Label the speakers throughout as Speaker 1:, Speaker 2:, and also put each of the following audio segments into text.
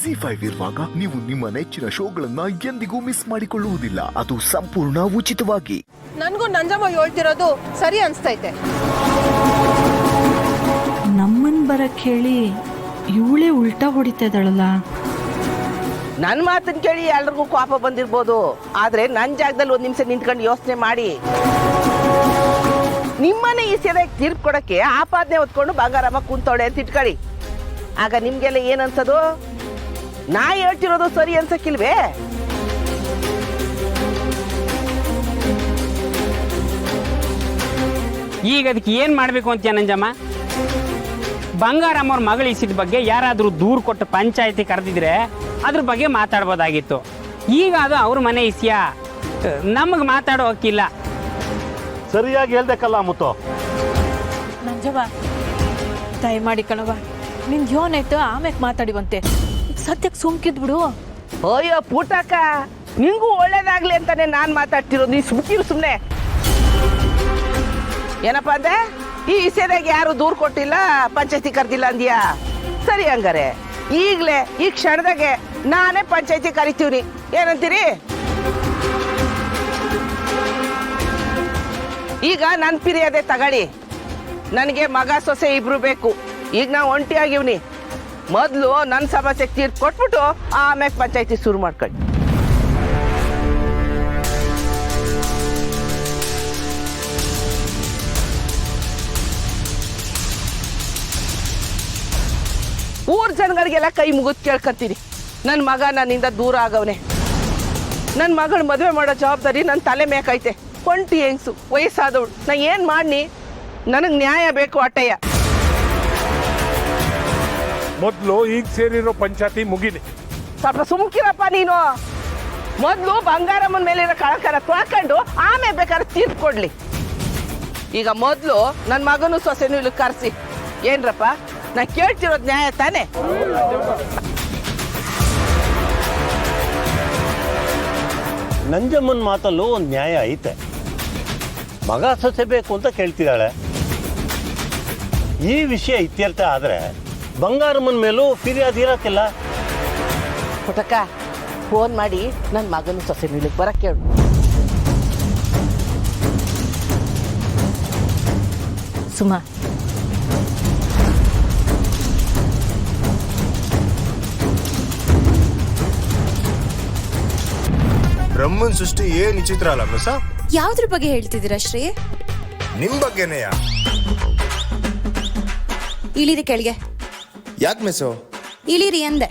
Speaker 1: ZEE5 ಇರುವಾಗ ನೀವು ನಿಮ್ಮ ನೆಚ್ಚಿನ ಶೋಗಳನ್ನ ಎಂದಿಗೂ ಮಿಸ್ ಮಾಡಿಕೊಳ್ಳುವುದಿಲ್ಲ. ಅದು ಸಂಪೂರ್ಣ ಉಚಿತವಾಗಿ.
Speaker 2: ನನ್ಗೂ ನಂಜಮ್ಮ ಹೇಳ್ತಿರೋದು ಸರಿ ಅನ್ಸ್ತೈತೆ.
Speaker 3: ನಮ್ಮನ್ ಬರಕ್ ಹೇಳಿ ಇವಳೇ ಉಲ್ಟಾ ಹೊಡಿತಾ ಇದ್ದಾಳಲ್ಲ.
Speaker 4: ನನ್ನ ಮಾತನ್ನ ಕೇಳಿ ಎಲ್ರಿಗೂ ಕೋಪ ಬಂದಿರ್ಬೋದು, ಆದ್ರೆ ನನ್ನ ಜಾಗದಲ್ಲಿ ಒಂದ್ ನಿಮಿಷ ನಿಂತ್ಕೊಂಡು ಯೋಚನೆ ಮಾಡಿ. ನಿಮ್ಮನೆ ಈ ಸೀರೆಗೆ ತೀರ್ಪು ಕೊಡಕ್ಕೆ ಆಪಾದನೆ ಹೊತ್ಕೊಂಡು ಬಂಗಾರಮ್ಮ ಕುಂತೋಳೆ ಅಂತ ಇಟ್ಕೊಳ್ಳಿ. ಆಗ ನಿಮ್ಗೆಲ್ಲ ಏನ್ ಅನ್ಸೋದು? ನಾ ಹೇಳ್ತಿರೋದು ಸರಿ ಅನ್ಸಕ್ಕಿಲ್ವೇ?
Speaker 5: ಈಗ ಅದಕ್ಕೆ ಏನ್ ಮಾಡ್ಬೇಕು ಅಂತೀಯ ನಂಜಮ್ಮ? ಬಂಗಾರಮ್ಮವ್ರ ಮಗಳ ಇಸಿದ ಬಗ್ಗೆ ಯಾರಾದ್ರೂ ದೂರು ಕೊಟ್ಟು ಪಂಚಾಯತಿ ಕರೆದಿದ್ರೆ ಅದ್ರ ಬಗ್ಗೆ ಮಾತಾಡ್ಬೋದಾಗಿತ್ತು. ಈಗ ಅದು ಅವ್ರ ಮನೆ ಇಸಿಯ, ನಮಗೆ ಮಾತಾಡೋ ಹಕ್ಕಿಲ್ಲ.
Speaker 6: ಸರಿಯಾಗಿ ಹೇಳ್ದಕ್ಕಲ್ಲ ಮುತ್ತು.
Speaker 2: ನಂಜವ್ವ ದಯಮಾಡಿ ಕಣವ, ನಿನ್ ಯೋನಾಯ್ತು ಆಮ್ಯಾಕ್ ಮಾತಾಡಿವಂತೆ. ಸದ್ಯಕ್ಕೆ ಸುಮ್ಕಿದ್ಬಿಡು.
Speaker 4: ಅಯ್ಯೋ ಪುಟಕ, ನಿಂಗೂ ಒಳ್ಳೇದಾಗ್ಲಿ ಅಂತಾನೆ ನಾನ್ ಮಾತಾಡ್ತಿರೋದು. ನೀ ಸುಮ್ನೆ ಏನಪ್ಪ ಅಂದೆ? ಈ ವಿಷಯದಾಗ ಯಾರು ದೂರು ಕೊಟ್ಟಿಲ್ಲ, ಪಂಚಾಯತಿ ಕರೆದಿಲ್ಲ ಅಂದ್ಯಾ? ಸರಿ, ಹಂಗಾರೆ ಈಗ್ಲೇ ಈ ಕ್ಷಣದಾಗೆ ನಾನೇ ಪಂಚಾಯತಿ ಕರಿತೀವ್ನಿ, ಏನಂತೀರಿ? ಈಗ ನನ್ ಪಿರಿಯದೆ ತಗೊಳ್ಳಿ. ನನಗೆ ಮಗ ಸೊಸೆ ಇಬ್ರು ಬೇಕು. ಈಗ ನಾ ಒಂಟಿ ಆಗಿವ್ನಿ. ಮೊದ್ಲು ನನ್ನ ಸಮಸ್ಯೆಗೆ ತೀರ್ಪು ಕೊಟ್ಬಿಟ್ಟು ಆಮ್ಯಾಗ ಪಂಚಾಯತಿ ಶುರು ಮಾಡ್ಕೊಳ್ಳಿ. ಊರ್ ಜನಗಳಿಗೆಲ್ಲ ಕೈ ಮುಗಿದ್ ಕೇಳ್ಕೊಂತೀನಿ, ನನ್ನ ಮಗ ನನ್ನಿಂದ ದೂರ ಆಗವನೆ. ನನ್ನ ಮಗಳ ಮದುವೆ ಮಾಡೋ ಜವಾಬ್ದಾರಿ ನನ್ನ ತಲೆ ಮೇಕೈತೆ. ಒಂಟಿ ಹೆಂಗ್ಸು, ವಯಸ್ಸಾದವಳು, ನಾ ಏನ್ ಮಾಡ್ನಿ? ನನಗ್ ನ್ಯಾಯ ಬೇಕು ಅಟ್ಟಯ್ಯ.
Speaker 6: ಮೊದ್ಲು ಈಗ ಸೇರಿರೋ ಪಂಚಾಯತಿ ಮುಗಿಲಿ.
Speaker 4: ಸ್ವಲ್ಪ ಸುಮ್ಕಿರಪ್ಪ ನೀನು. ಮೊದ್ಲು ಬಂಗಾರಮ್ಮನ ಮೇಲಿರೋ ಕಳಕರ ತೊಳ್ಕೊಂಡು ಆಮೇಲೆ ಬೇಕಾದ್ರೆ ತೀರ್ಪು ಕೊಡ್ಲಿ. ಈಗ ಮೊದ್ಲು ನನ್ನ ಮಗನೂ ಸೊಸೆನೂ ಇಲ್ಲಿ ಕರ್ಸಿ. ಏನ್ರಪ್ಪ, ನಾ ಕೇಳ್ತಿರೋದು ನ್ಯಾಯ ತಾನೆ?
Speaker 6: ನಂಜಮ್ಮನ ಮಾತಲ್ಲೂ ಒಂದು ನ್ಯಾಯ ಐತೆ. ಮಗ ಸೊಸೆ ಬೇಕು ಅಂತ ಕೇಳ್ತಿದ್ದಾಳೆ. ಈ ವಿಷಯ ಇತ್ಯರ್ಥ ಆದ್ರೆ ಬಂಗಾರಮ್ಮನ ಮೇಲೂ ಫಿರ್ಯಾದಿ ಇರಕ್ಕಿಲ್ಲ.
Speaker 4: ಪುಟಕ, ಫೋನ್ ಮಾಡಿ ನನ್ನ ಮಗನೂ ಸೊಸೆನೂ ಇಲ್ಲಿಗೆ ಬರಕ್ಕೆ ಕೇಳು.
Speaker 2: ಸುಮಾ,
Speaker 7: ಬ್ರಹ್ಮನ್ ಸೃಷ್ಟಿ ಏನ್ ವಿಚಿತ್ರ ಅಲ್ಲ ಮಿಸ?
Speaker 8: ಯಾವ್ದ್ರ ಬಗ್ಗೆ ಹೇಳ್ತಿದ್ದೀರಾ ಶ್ರೀ?
Speaker 7: ನಿಮ್ ಬಗ್ಗೆನೆಯಾ?
Speaker 8: ಇಳಿರಿ ಕೆಳಗೆ.
Speaker 7: ಯಾಕೆ ಮಿಸೋ?
Speaker 8: ಇಳಿರಿ ಅಂದೆ.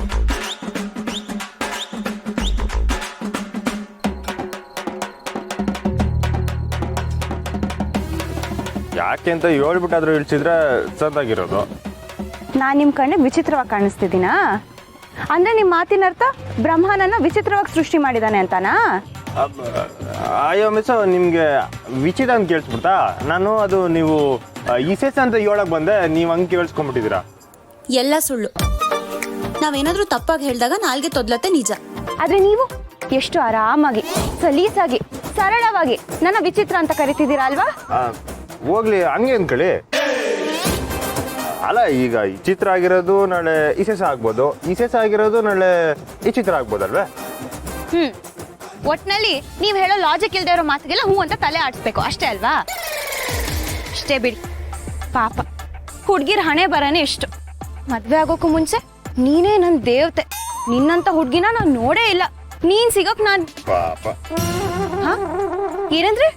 Speaker 9: ಯಾಕೆ ಅಂತ ಹೇಳ್ಬಿಟ್ಟಾದ್ರೂ ಇಳಿಸಿದ್ರೆ ಸದ್ದಾಗಿರೋದು.
Speaker 10: ನಾನು ನಿಮ್ಮ ಕಣ್ಣಿಗೆ ವಿಚಿತ್ರವಾಗಿ ಕಾಣಿಸ್ತಿದ್ದೀನಾ? ಅಂದ್ರೆ ನಿಮ್ಮ ಮಾತಿನ ಅರ್ಥ ಬ್ರಹ್ಮನನ್ನ ವಿಚಿತ್ರವಾಗಿ ಸೃಷ್ಟಿ ಮಾಡಿದಾನೆ ಅಂತಾನಾ?
Speaker 9: ಅಯ್ಯೋ ಮಿಸ್, ನಿಮ್ಗೆ ವಿಚಿತ್ರ ಅಂತ ಕೇಳಿಸ್ಬಿಡ್ತಾ? ನಾನು ಅದು ನೀವು ಇಸೆಸ್ ಅಂತ ಹೇಳಕ್ ಬಂದೆ, ನೀವು ಹಂಗೆ ಕೇಳಿಸ್ಕೊಂಡ್ಬಿಟ್ಟಿದ್ದೀರಾ.
Speaker 8: ಎಲ್ಲ ಸುಳ್ಳು. ನಾವೇನಾದ್ರೂ ತಪ್ಪಾಗಿ ಹೇಳಿದಾಗ ನಾಲ್ಗೆ ತೊದ್ಲತ್ತೆ ನಿಜ.
Speaker 10: ಆದ್ರೆ ನೀವು ಎಷ್ಟು ಆರಾಮಾಗಿ, ಸಲೀಸಾಗಿ, ಸರಳವಾಗಿ ನನ್ನ ವಿಚಿತ್ರ ಅಂತ ಕರಿತಿದ್ದೀರಾ ಅಲ್ವಾ?
Speaker 9: ಹೋಗ್ಲಿ, ಹಂಗೆ ಅಂದ್ಕೊಳ್ಳಿ. ಅಲ್ಲ, ಈಗ ವಿಚಿತ್ರ ಆಗಿರೋದು ನಾಳೆ ಇಸೆಸ್ ಆಗ್ಬೋದು, ಇಸೆಸ್ ಆಗಿರೋದು ನಾಳೆ ವಿಚಿತ್ರ ಆಗ್ಬೋದಲ್ವೇ?
Speaker 10: ಒಟ್ನಲ್ಲಿ ನೀವ್ ಹೇಳೋ ಲಾಜಿಕ್ ಇಲ್ದೇ ಇರೋ ಮಾತಿಗೆಲ್ಲ ಹೂ ಅಂತ ತಲೆ ಆಡಿಸ್ಬೇಕು ಅಷ್ಟೇ ಅಲ್ವಾ? ಅಷ್ಟೇ ಬಿಡಿ. ಪಾಪ ಹುಡ್ಗಿರ್ ಹಣೆ ಬರನೇ ಇಷ್ಟು. ಮದ್ವೆ ಆಗೋಕ್ಕೂ ಮುಂಚೆ ನೀನೇ ನನ್ ದೇವತೆ, ನಿನ್ನಂತ ಹುಡ್ಗಿನ ನಾನ್ ನೋಡೇ ಇಲ್ಲ. ನೀನ್ ಸಿಗೋಕ್ ನಾನ್
Speaker 9: ಪಾಪ.
Speaker 10: ಏನಂದ್ರೆ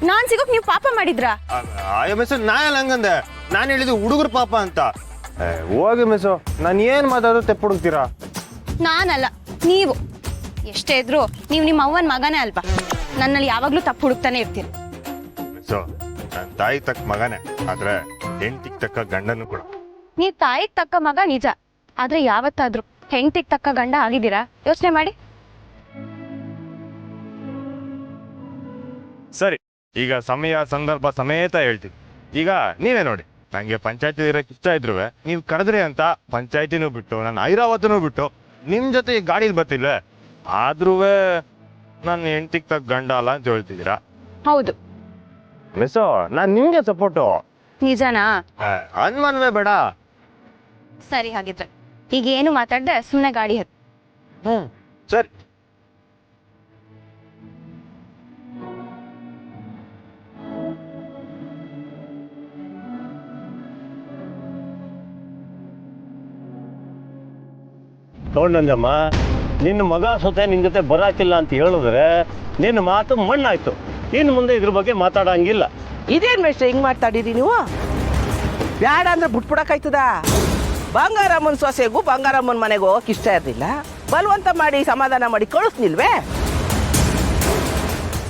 Speaker 10: ನಾನ್ ಸಿಗೋಕ್ ನೀವ್ ಪಾಪ ಮಾಡಿದ್ರಾ?
Speaker 9: ಅಯ್ಯೋ ಮಿಸ್, ನಾ ಎಲ್ಲ ಹಂಗಂದೆ. ನಾನು ಹೇಳಿದ್ದು ಹುಡುಗರು ಪಾಪ ಅಂತ. ಹೋಗಿ ಮಿಸ್, ನಾನು ಏನ್ ಮಾತಾಡೋದು ತೆಪ್ಪ ಹುಡುಕ್ತೀರಾ?
Speaker 10: ನಾನಲ್ಲ, ನೀವು. ಎಷ್ಟೇ ಇದ್ರು ನೀವು ನಿಮ್ಮ ಅವ್ವನ ಮಗನೇ ಅಲ್ವಾ? ನನ್ನಲ್ಲಿ ಯಾವಾಗ್ಲೂ ತಪ್ಪು ಹುಡುಕ್ತಾನೆ ಇರ್ತೀರಿ.
Speaker 9: ಸೊ ನನ್ನ ತಾಯಿ ತಕ್ಕ ಮಗನೇ, ಆದ್ರೆ ಹೆಂಡತಿಗೆ ತಕ್ಕ ಗಂಡನು ಕೂಡ.
Speaker 10: ನೀವ್ ತಾಯಿಗ್ ತಕ್ಕ ಮಗ ನಿಜ, ಆದ್ರೆ ಯಾವತ್ತಾದ್ರೂ ಹೆಂಡತಿಗ್ ತಕ್ಕ ಗಂಡ ಆಗಿದ್ದೀರಾ? ಯೋಚನೆ ಮಾಡಿ.
Speaker 9: ಸರಿ, ಈಗ ಸಮಯ ಸಂದರ್ಭ ಸಮೇತ ಹೇಳ್ತೀನಿ. ಈಗ ನೀವೇ ನೋಡಿ, ನಂಗೆ ಪಂಚಾಯತಿ ಇರೋಕೆ ಇಷ್ಟ ಇದ್ರು ನೀವು ಕರೆದ್ರಿ ಅಂತ ಪಂಚಾಯತಿನೂ ಬಿಟ್ಟು ನಾನು ಐರಾವತನೂ ಬಿಟ್ಟು ನಿಮ್ ಜೊತೆ ಈ ಗಾಡಿಲಿ ಬರ್ತಿಲ್ವೇ? ಆದ್ರೂ ನನ್ನ ಹೆಂಡತಿಗೆ ತಕ್ಕ ಗಂಡ ಅಲ್ಲ ಅಂತ ಹೇಳ್ತಿದ್ದೀರಾ?
Speaker 10: ಹೌದು
Speaker 9: ಮಿಸ್, ನಾನ್ ನಿಮ್ಗೆ ಸಪೋರ್ಟು.
Speaker 10: ನಿಜನಾ?
Speaker 9: ಅನ್ಮಾನವೇ ಬೇಡ.
Speaker 10: ಸರಿ, ಹಾಗಿದ್ರೆ ಈಗ ಏನು ಮಾತಾಡ್ದೆ ಸುಮ್ಮನೆ ಗಾಡಿ ಹತ್ತು.
Speaker 9: ಸರಿ.
Speaker 6: ನೋಡಂಜಮ್ಮ, ನಿನ್ನ ಮಗ ಸೊತೆ ನಿನ್ನ ಜೊತೆ ಬರಾತಿಲ್ಲ ಅಂತ ಹೇಳಿದ್ರೆ ನಿನ್ನ ಮಾತು ಮಣ್ಣಾಯ್ತು. ಇನ್ನು ಮುಂದೆ ಇದ್ರ ಬಗ್ಗೆ ಮಾತಾಡಂಗಿಲ್ಲ.
Speaker 4: ಇದೇನ್ ಮೇಷ್ಟ್ರೆ ಹಿಂಗ್ ಮಾತಾಡಿರಿ ನೀವು? ಬ್ಯಾಡ ಅಂದ್ರೆ ಬಿಟ್ಬಿಡಕ್ಕಾಯ್ತದ? ಬಂಗಾರಮ್ಮನ ಸೊಸೆಗೂ ಬಂಗಾರಮ್ಮನ ಮನೆಗೂ ಹೋಗಕ್ಕೆ ಇಷ್ಟ ಇರಲಿಲ್ಲ, ಬಲವಂತ ಮಾಡಿ ಸಮಾಧಾನ ಮಾಡಿ ಕಳಿಸ್ನಿಲ್ವೇ?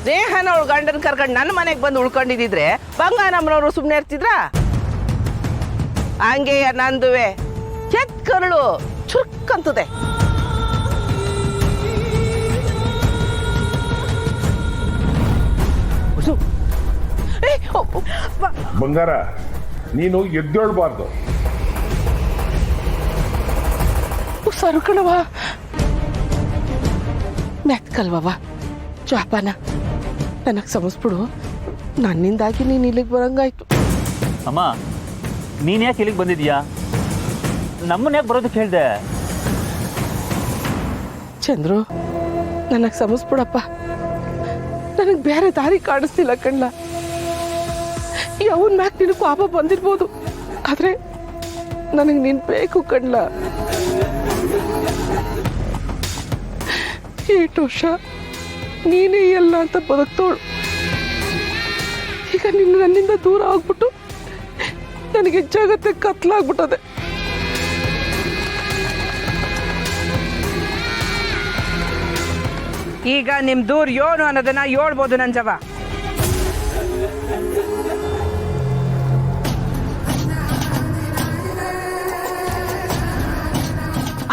Speaker 4: ಸ್ನೇಹನ ಅವಳು ಗಂಡನ ಕರ್ಕೊಂಡು ನನ್ನ ಮನೆಗೆ ಬಂದು ಉಳ್ಕೊಂಡಿದ್ದಿದ್ರೆ ಬಂಗಾರಮ್ಮನವರು ಸುಮ್ಮನೆ ಇರ್ತಿದ್ರ? ಹಂಗೆ ನಂದುವೆ ಕೆತ್ ಕರುಳು ಚುರುಕ್ಕಂತದೆ.
Speaker 11: ಬಂಗಾರ, ನೀನು ಎದ್ದೇಳಬಾರ್ದು.
Speaker 4: ಸರುಕಣವ ಮೆತ್ಕಲ್ವವ ಚಾಪನ ನನಗೆ ಸಮಸ್ಬಿಡು. ನನ್ನಿಂದಾಗಿ ನೀನು ಇಲ್ಲಿಗೆ ಬರಂಗಾಯ್ತು.
Speaker 12: ಅಮ್ಮ, ನೀನು ಯಾಕೆ ಇಲ್ಲಿಗೆ ಬಂದಿದ್ಯಾ? ನಮ್ಮನ್ನ ಯಾಕೆ ಬರೋದಕ್ಕೆ ಹೇಳ್ದೆ?
Speaker 4: ಚಂದ್ರು, ನನಗೆ ಸಮಸ್ಬಿಡಪ್ಪ. ನನಗೆ ಬೇರೆ ದಾರಿ ಕಾಣಿಸ್ತಿಲ್ಲ ಕಣ್ಣ. ಅವನ ಮ್ಯಾಕ್ ನಿನಗೆ ಪಾಪ ಬಂದಿರ್ಬೋದು, ಆದ್ರೆ ನನಗೆ ನೀನು ಬೇಕು ಕಣ್ಣ. 8 ವರ್ಷ ನೀನೇ ಎಲ್ಲ ಅಂತ ಬದುಕ್ತೋಳು. ಈಗ ನಿನ್ನ ನನ್ನಿಂದ ದೂರ ಆಗ್ಬಿಟ್ಟು ನನಗೆ ಜಗತ್ತೆ ಕತ್ಲಾಗ್ಬಿಟ್ಟದೆ. ಈಗ ನಿಮ್ ದೂರ ಏನು ಅನ್ನೋದನ್ನ ಹೇಳ್ಬೋದು ನಂಜವ್ವ.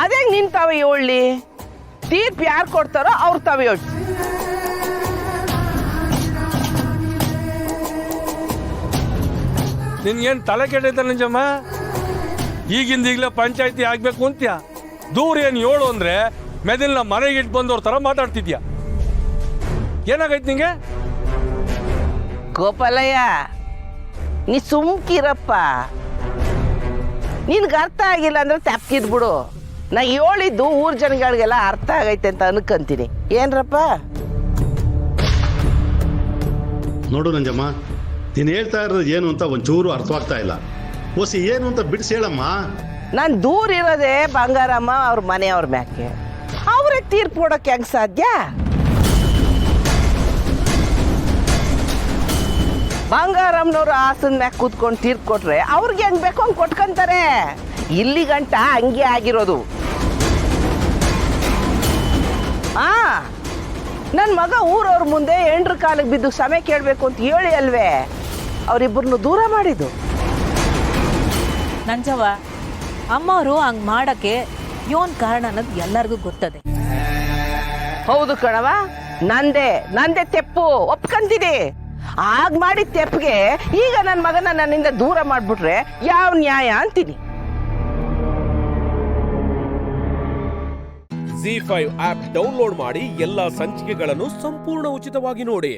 Speaker 4: ಅದೇ ನಿನ್ ತಾವೇ ಹೇಳಿ, ತೀರ್ಪು ಯಾರು ಕೊಡ್ತಾರೋ ಅವ್ರ ತಾವೇ ಹೇಳಿ.
Speaker 11: ನಿನ್ಗೇನು ತಲೆ ಕೆಟ್ಟೈತೆ ನಂಜಮ್ಮ? ಈಗಿಂದ ಈಗಲೇ ಪಂಚಾಯತಿ ಆಗ್ಬೇಕು ಅಂತ್ಯ? ದೂರ ಏನು ಹೇಳು ಅಂದ್ರೆ ಮೆದಿಲ್ನ ಮನೆಗೆ ಇಟ್ಟು ಬಂದವ್ರ ತರ ಮಾತಾಡ್ತಿದ್ಯಾ? ಏನಾಗೈತೆ ನಿಂಗೆ?
Speaker 4: ಗೋಪಾಲಯ್ಯ, ನೀ ಸುಮ್ಕಿರಪ್ಪ. ನಿನ್ಗೆ ಅರ್ಥ ಆಗಿಲ್ಲ ಅಂದ್ರೆ ತಪ್ಪಿದ್ ಬಿಡು. ನಾ ಹೇಳಿದ್ದು ಊರ್ ಜನಗಳಿಗೆಲ್ಲ ಅರ್ಥ ಆಗೈತೆ ಅಂತ ಅನ್ಕಂತೀನಿ. ಏನ್ರಪ್ಪ?
Speaker 13: ನೋಡು ನಂಜಮ್ಮ, ನೀನು ಹೇಳ್ತಾ ಇರೋದು ಏನು ಅಂತ ಒಂಚೂರು ಅರ್ಥವಾಗ್ತಾ ಇಲ್ಲ. ಓಸಿ ಏನು ಅಂತ ಬಿಡಿಸಿ ಹೇಳಮ್ಮ.
Speaker 4: ನಾನು ದೂರ ಇರೋದೇ ಬಂಗಾರಮ್ಮ ಅವ್ರ ಮನೆಯವ್ರ ಮ್ಯಾಕೆ. ಅವರೇ ತೀರ್ಪು ಕೊಡೋಕೆ ಹೆಂಗ್ ಸಾಧ್ಯ? ಬಂಗಾರಮ್ಮನವ್ರು ಆಸನ ಮ್ಯಾಕ್ ಕೂತ್ಕೊಂಡು ತೀರ್ಪು ಕೊಟ್ರೆ ಅವ್ರಿಗೆ ಹೆಂಗ್ ಬೇಕೋ ಹಂಗೆ ಕೊಟ್ಕೊಂತಾರೆ. ಇಲ್ಲಿ ಗಂಟ ಹಂಗೆ ಆಗಿರೋದು. ನನ್ನ ಮಗ ಊರವ್ರ ಮುಂದೆ ಎಂಡ್ರ ಕಾಲಿಗೆ ಬಿದ್ದು ಸಮಯ ಕೇಳಬೇಕು ಅಂತ ಹೇಳಿ ಅಲ್ವೇ ಅವರಿಬ್ಬರನ್ನು ದೂರ ಮಾಡಿದ್ದು.
Speaker 2: ನಂಜವ್ವ, ಅಮ್ಮವರು ಹಂಗ್ ಮಾಡಕ್ಕೆ ಯೋನ್ ಕಾರಣ ಅನ್ನೋದು ಎಲ್ಲರಿಗೂ ಗೊತ್ತದೆ.
Speaker 4: ಹೌದು ಕಣವ, ನಂದೇ ತೆಪ್ಪು, ಒಪ್ಕಂತೀನಿ. ಆಗ ಮಾಡಿದ ತೆಪ್ಪಿಗೆ ಈಗ ನನ್ನ ಮಗನ ನನ್ನಿಂದ ದೂರ ಮಾಡ್ಬಿಟ್ರೆ ಯಾವ ನ್ಯಾಯ ಅಂತೀನಿ.
Speaker 14: ZEE5 ಆಪ್ ಡೌನ್ಲೋಡ್ ಮಾಡಿ ಎಲ್ಲಾ ಸಂಚಿಕೆಗಳನ್ನು ಸಂಪೂರ್ಣ ಉಚಿತವಾಗಿ ನೋಡಿ.